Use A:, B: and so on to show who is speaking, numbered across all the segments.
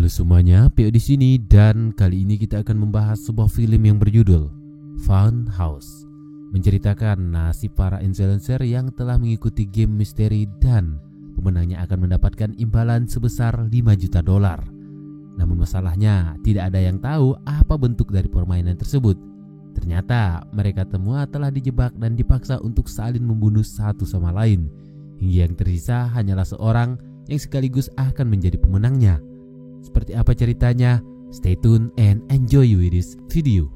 A: Halo semuanya, Pio di sini dan kali ini kita akan membahas sebuah film yang berjudul Fun House. Menceritakan nasib para influencer yang telah mengikuti game misteri dan pemenangnya akan mendapatkan imbalan sebesar 5 juta dolar. Namun masalahnya tidak ada yang tahu apa bentuk dari permainan tersebut. Ternyata mereka semua telah dijebak dan dipaksa untuk saling membunuh satu sama lain. Hingga yang tersisa hanyalah seorang yang sekaligus akan menjadi pemenangnya. Seperti apa ceritanya? Stay tune and enjoy with this video.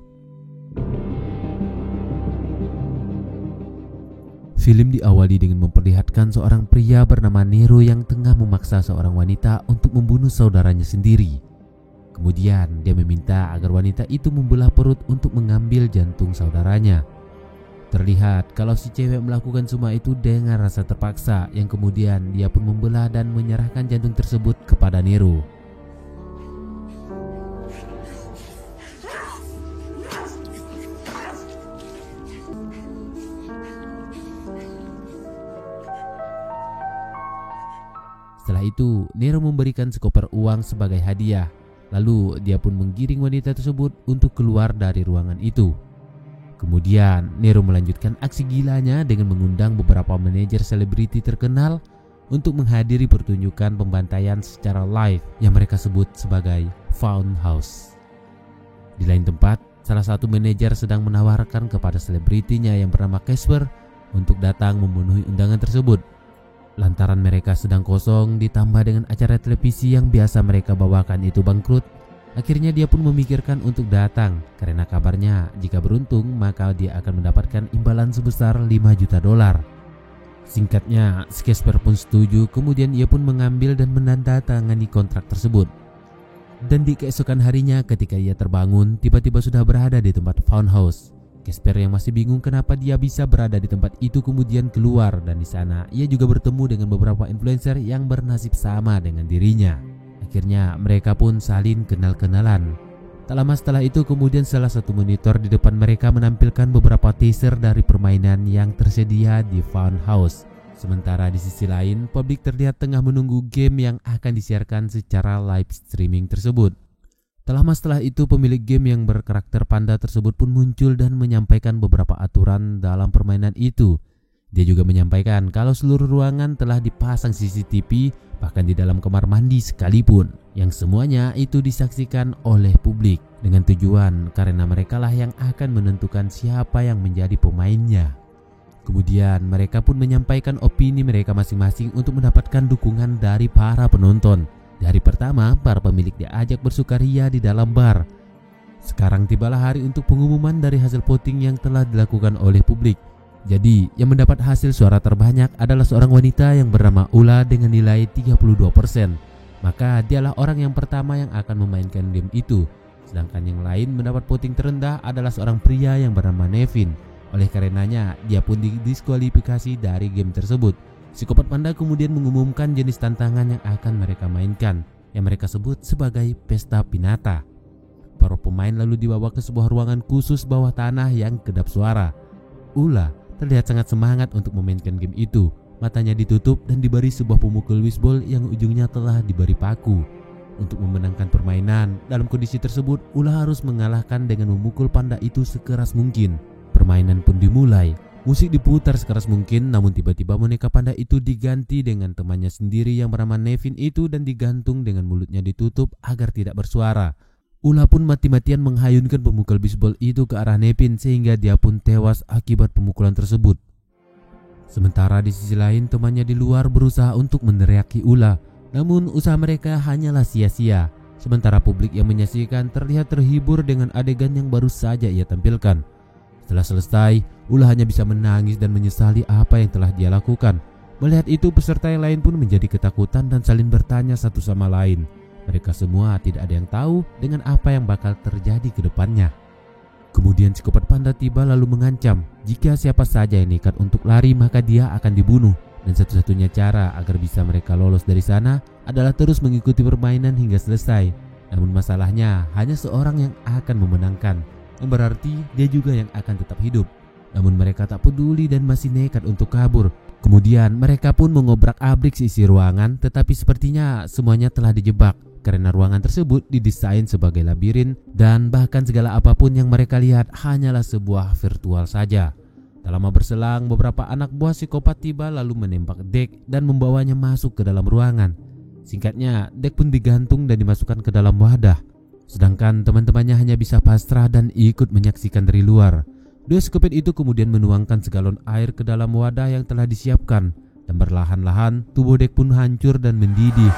A: Film diawali dengan memperlihatkan seorang pria bernama Nero yang tengah memaksa seorang wanita untuk membunuh saudaranya sendiri. Kemudian dia meminta agar wanita itu membelah perut untuk mengambil jantung saudaranya. Terlihat kalau si cewek melakukan semua itu dengan rasa terpaksa, yang kemudian dia pun membelah dan menyerahkan jantung tersebut kepada Nero. Setelah itu, Nero memberikan sekoper uang sebagai hadiah. Lalu dia pun menggiring wanita tersebut untuk keluar dari ruangan itu. Kemudian Nero melanjutkan aksi gilanya dengan mengundang beberapa manajer selebriti terkenal untuk menghadiri pertunjukan pembantaian secara live yang mereka sebut sebagai Fun House. Di lain tempat, salah satu manajer sedang menawarkan kepada selebritinya yang bernama Casper untuk datang memenuhi undangan tersebut. Lantaran mereka sedang kosong ditambah dengan acara televisi yang biasa mereka bawakan itu bangkrut, akhirnya dia pun memikirkan untuk datang karena kabarnya jika beruntung maka dia akan mendapatkan imbalan sebesar 5 juta dolar. Singkatnya, si Casper pun setuju, kemudian ia pun mengambil dan menandatangani kontrak tersebut. Dan di keesokan harinya ketika ia terbangun, tiba-tiba sudah berada di tempat Fun House. Casper yang masih bingung kenapa dia bisa berada di tempat itu kemudian keluar, dan di sana ia juga bertemu dengan beberapa influencer yang bernasib sama dengan dirinya. Akhirnya mereka pun saling kenal-kenalan. Tak lama setelah itu kemudian salah satu monitor di depan mereka menampilkan beberapa teaser dari permainan yang tersedia di Fun House. Sementara di sisi lain, publik terlihat tengah menunggu game yang akan disiarkan secara live streaming tersebut. Tak lama setelah itu pemilik game yang berkarakter panda tersebut pun muncul dan menyampaikan beberapa aturan dalam permainan itu. Dia juga menyampaikan kalau seluruh ruangan telah dipasang CCTV, bahkan di dalam kamar mandi sekalipun, yang semuanya itu disaksikan oleh publik dengan tujuan karena merekalah yang akan menentukan siapa yang menjadi pemainnya. Kemudian mereka pun menyampaikan opini mereka masing-masing untuk mendapatkan dukungan dari para penonton. Di hari pertama, para pemilik diajak bersukaria di dalam bar. Sekarang tibalah hari untuk pengumuman dari hasil voting yang telah dilakukan oleh publik. Jadi, yang mendapat hasil suara terbanyak adalah seorang wanita yang bernama Ula dengan nilai 32%. Maka dialah orang yang pertama yang akan memainkan game itu. Sedangkan yang lain mendapat voting terendah adalah seorang pria yang bernama Nevin. Oleh karenanya, dia pun didiskualifikasi dari game tersebut. Psikopat panda kemudian mengumumkan jenis tantangan yang akan mereka mainkan, yang mereka sebut sebagai pesta pinata. Para pemain lalu dibawa ke sebuah ruangan khusus bawah tanah yang kedap suara. Ula terlihat sangat semangat untuk memainkan game itu. Matanya ditutup dan diberi sebuah pemukul bisbol yang ujungnya telah diberi paku. Untuk memenangkan permainan, dalam kondisi tersebut Ula harus mengalahkan dengan memukul panda itu sekeras mungkin. Permainan pun dimulai. Musik diputar sekeras mungkin, namun tiba-tiba boneka panda itu diganti dengan temannya sendiri yang bernama Nevin itu dan digantung dengan mulutnya ditutup agar tidak bersuara. Ula pun mati-matian menghayunkan pemukul bisbol itu ke arah Nevin sehingga dia pun tewas akibat pemukulan tersebut. Sementara di sisi lain temannya di luar berusaha untuk meneriaki Ula, namun usaha mereka hanyalah sia-sia. Sementara publik yang menyaksikan terlihat terhibur dengan adegan yang baru saja ia tampilkan. Setelah selesai, Ula hanya bisa menangis dan menyesali apa yang telah dia lakukan. Melihat itu, peserta yang lain pun menjadi ketakutan dan saling bertanya satu sama lain. Mereka semua tidak ada yang tahu dengan apa yang bakal terjadi ke depannya. Kemudian psikopat panda tiba lalu mengancam jika siapa saja yang nekat untuk lari maka dia akan dibunuh. Dan satu-satunya cara agar bisa mereka lolos dari sana adalah terus mengikuti permainan hingga selesai. Namun masalahnya hanya seorang yang akan memenangkan, yang berarti dia juga yang akan tetap hidup. Namun mereka tak peduli dan masih nekat untuk kabur. Kemudian mereka pun mengobrak-abrik sisi ruangan, tetapi sepertinya semuanya telah dijebak karena ruangan tersebut didesain sebagai labirin dan bahkan segala apapun yang mereka lihat hanyalah sebuah virtual saja. Tak lama berselang, beberapa anak buah psikopat tiba lalu menembak Dek dan membawanya masuk ke dalam ruangan. Singkatnya, Dek pun digantung dan dimasukkan ke dalam wadah. Sedangkan teman-temannya hanya bisa pasrah dan ikut menyaksikan dari luar. Dua psikopat itu kemudian menuangkan segalon air ke dalam wadah yang telah disiapkan. Dan perlahan-lahan tubuh Dek pun hancur dan mendidih.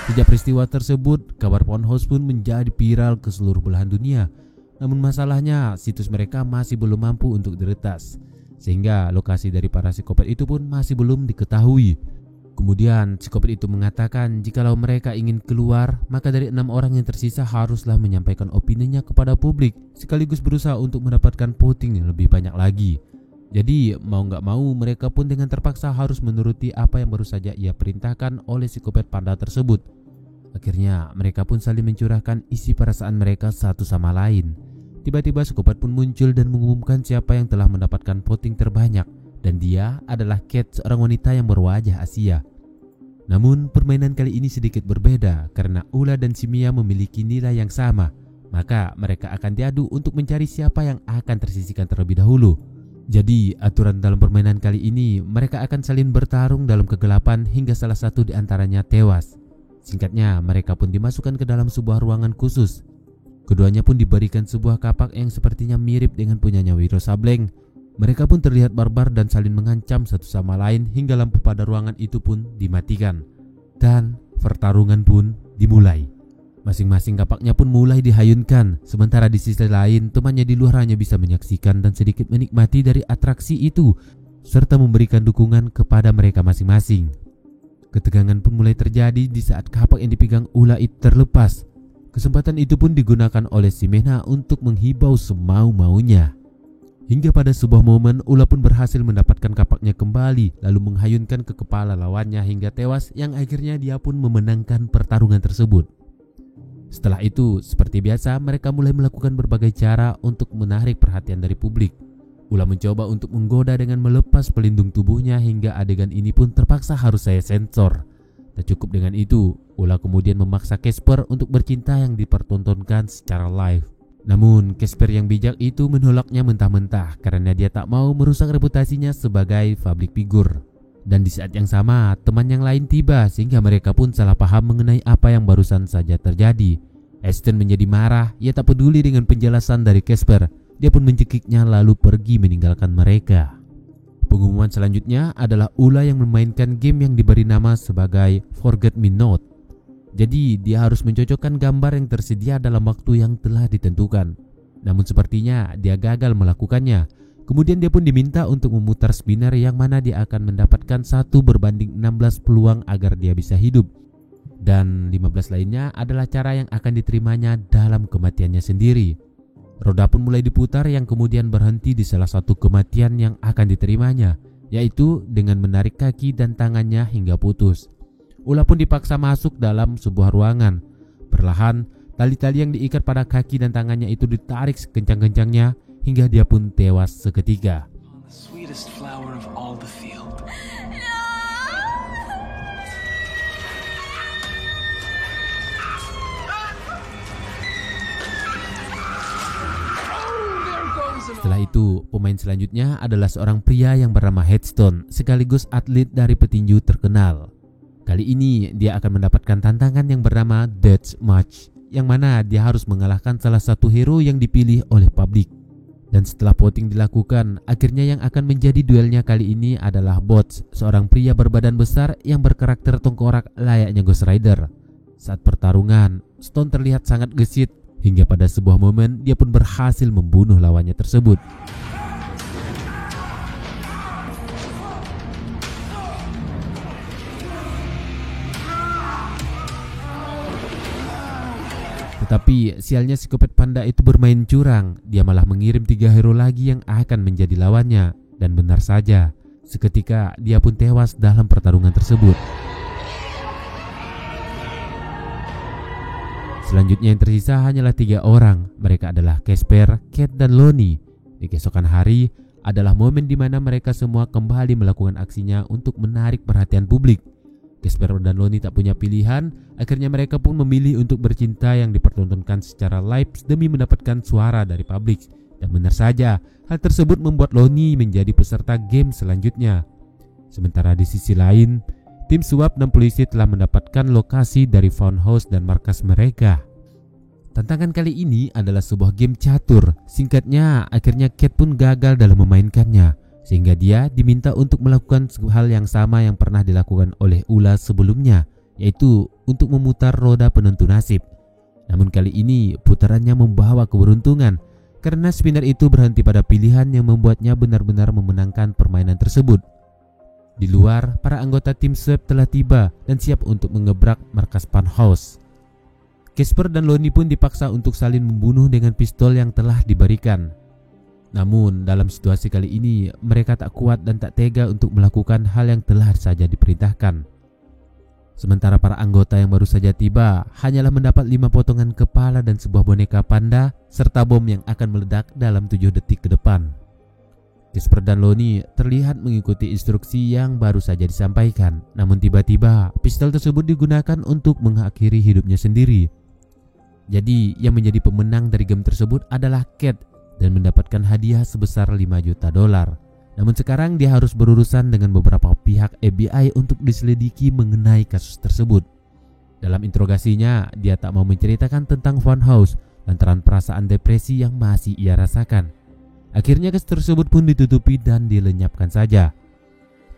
A: Sejak peristiwa tersebut, kabar Funhouse pun menjadi viral ke seluruh belahan dunia. Namun masalahnya, situs mereka masih belum mampu untuk diretas, sehingga lokasi dari para psikopat itu pun masih belum diketahui. Kemudian psikopat itu mengatakan jikalau mereka ingin keluar, maka dari 6 orang yang tersisa haruslah menyampaikan opininya kepada publik, sekaligus berusaha untuk mendapatkan voting yang lebih banyak lagi. Jadi mau gak mau mereka pun dengan terpaksa harus menuruti apa yang baru saja ia perintahkan oleh psikopat panda tersebut. Akhirnya mereka pun saling mencurahkan isi perasaan mereka satu sama lain. Tiba-tiba psikopat pun muncul dan mengumumkan siapa yang telah mendapatkan voting terbanyak. Dan dia adalah Cat, seorang wanita yang berwajah Asia. Namun permainan kali ini sedikit berbeda karena Ula dan Shimiya memiliki nilai yang sama. Maka mereka akan diadu untuk mencari siapa yang akan tersisihkan terlebih dahulu. Jadi aturan dalam permainan kali ini, mereka akan saling bertarung dalam kegelapan hingga salah satu di antaranya tewas. Singkatnya, mereka pun dimasukkan ke dalam sebuah ruangan khusus. Keduanya pun diberikan sebuah kapak yang sepertinya mirip dengan punyanya Wiro Sableng. Mereka pun terlihat barbar dan saling mengancam satu sama lain hingga lampu pada ruangan itu pun dimatikan. Dan pertarungan pun dimulai. Masing-masing kapaknya pun mulai dihayunkan, sementara di sisi lain temannya di luar hanya bisa menyaksikan dan sedikit menikmati dari atraksi itu, serta memberikan dukungan kepada mereka masing-masing. Ketegangan pun mulai terjadi di saat kapak yang dipegang Ula itu terlepas. Kesempatan itu pun digunakan oleh Shimena untuk menghibau semau-maunya. Hingga pada sebuah momen, Ula pun berhasil mendapatkan kapaknya kembali, lalu menghayunkan ke kepala lawannya hingga tewas, yang akhirnya dia pun memenangkan pertarungan tersebut. Setelah itu, seperti biasa, mereka mulai melakukan berbagai cara untuk menarik perhatian dari publik. Ula mencoba untuk menggoda dengan melepas pelindung tubuhnya hingga adegan ini pun terpaksa harus saya sensor. Tak cukup dengan itu, Ula kemudian memaksa Casper untuk bercinta yang dipertontonkan secara live. Namun Casper yang bijak itu menolaknya mentah-mentah karena dia tak mau merusak reputasinya sebagai public figure. Dan di saat yang sama, teman yang lain tiba sehingga mereka pun salah paham mengenai apa yang barusan saja terjadi. Ashton menjadi marah, ia tak peduli dengan penjelasan dari Casper. Dia pun mencekiknya lalu pergi meninggalkan mereka. Pengumuman selanjutnya adalah Ula yang memainkan game yang diberi nama sebagai Forget Me Not. Jadi dia harus mencocokkan gambar yang tersedia dalam waktu yang telah ditentukan. Namun sepertinya dia gagal melakukannya. Kemudian dia pun diminta untuk memutar spinner yang mana dia akan mendapatkan 1/16 peluang agar dia bisa hidup. Dan 15 lainnya adalah cara yang akan diterimanya dalam kematiannya sendiri. Roda pun mulai diputar yang kemudian berhenti di salah satu kematian yang akan diterimanya, yaitu dengan menarik kaki dan tangannya hingga putus. Ula pun dipaksa masuk dalam sebuah ruangan. Perlahan, tali-tali yang diikat pada kaki dan tangannya itu ditarik sekencang-kencangnya hingga dia pun tewas seketika. Setelah itu, pemain selanjutnya adalah seorang pria yang bernama Headstone, sekaligus atlet dari petinju terkenal. Kali ini dia akan mendapatkan tantangan yang bernama Death Match, yang mana dia harus mengalahkan salah satu hero yang dipilih oleh publik. Dan setelah voting dilakukan, akhirnya yang akan menjadi duelnya kali ini adalah Bots, seorang pria berbadan besar yang berkarakter tengkorak layaknya Ghost Rider. Saat pertarungan, Stone terlihat sangat gesit, hingga pada sebuah momen dia pun berhasil membunuh lawannya tersebut. Tetapi sialnya psikopat panda itu bermain curang. Dia malah mengirim 3 hero lagi yang akan menjadi lawannya. Dan benar saja, seketika dia pun tewas dalam pertarungan tersebut. Selanjutnya yang tersisa hanyalah 3 orang. Mereka adalah Casper, Cat, dan Lonnie. Di keesokan hari adalah momen di mana mereka semua kembali melakukan aksinya untuk menarik perhatian publik. Casper dan Lonnie tak punya pilihan, akhirnya mereka pun memilih untuk bercinta yang dipertontonkan secara live demi mendapatkan suara dari publik. Dan benar saja, hal tersebut membuat Lonnie menjadi peserta game selanjutnya. Sementara di sisi lain, tim suap dan polisi telah mendapatkan lokasi dari Funhouse dan markas mereka. Tantangan kali ini adalah sebuah game catur. Singkatnya, akhirnya Cat pun gagal dalam memainkannya, sehingga dia diminta untuk melakukan hal yang sama yang pernah dilakukan oleh Ula sebelumnya, yaitu untuk memutar roda penentu nasib. Namun kali ini putarannya membawa keberuntungan, karena spinner itu berhenti pada pilihan yang membuatnya benar-benar memenangkan permainan tersebut. Di luar, para anggota tim swap telah tiba dan siap untuk mengebrak markas Funhouse. Casper dan Lonnie pun dipaksa untuk saling membunuh dengan pistol yang telah diberikan. Namun dalam situasi kali ini mereka tak kuat dan tak tega untuk melakukan hal yang telah saja diperintahkan. Sementara para anggota yang baru saja tiba hanyalah mendapat 5 potongan kepala dan sebuah boneka panda serta bom yang akan meledak dalam 7 detik ke depan. Casper dan Lonnie terlihat mengikuti instruksi yang baru saja disampaikan, namun tiba-tiba pistol tersebut digunakan untuk mengakhiri hidupnya sendiri. Jadi yang menjadi pemenang dari game tersebut adalah Cat dan mendapatkan hadiah sebesar $5 juta. Namun sekarang dia harus berurusan dengan beberapa pihak FBI untuk diselidiki mengenai kasus tersebut. Dalam interogasinya, dia tak mau menceritakan tentang Funhouse lantaran perasaan depresi yang masih ia rasakan. Akhirnya kasus tersebut pun ditutupi dan dilenyapkan saja.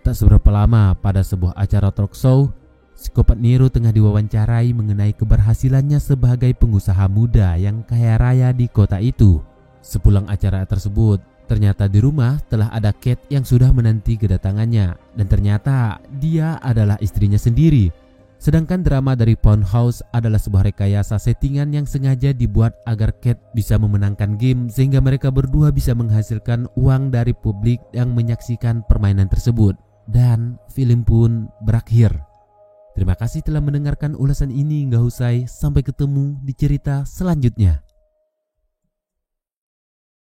A: Tak seberapa lama pada sebuah acara talk show, psikopat Nero tengah diwawancarai mengenai keberhasilannya sebagai pengusaha muda yang kaya raya di kota itu. Sepulang acara tersebut, ternyata di rumah telah ada Cat yang sudah menanti kedatangannya, dan ternyata dia adalah istrinya sendiri. Sedangkan drama dari Funhouse adalah sebuah rekayasa settingan yang sengaja dibuat agar Cat bisa memenangkan game sehingga mereka berdua bisa menghasilkan uang dari publik yang menyaksikan permainan tersebut. Dan film pun berakhir. Terima kasih telah mendengarkan ulasan ini hingga usai. Sampai ketemu di cerita selanjutnya.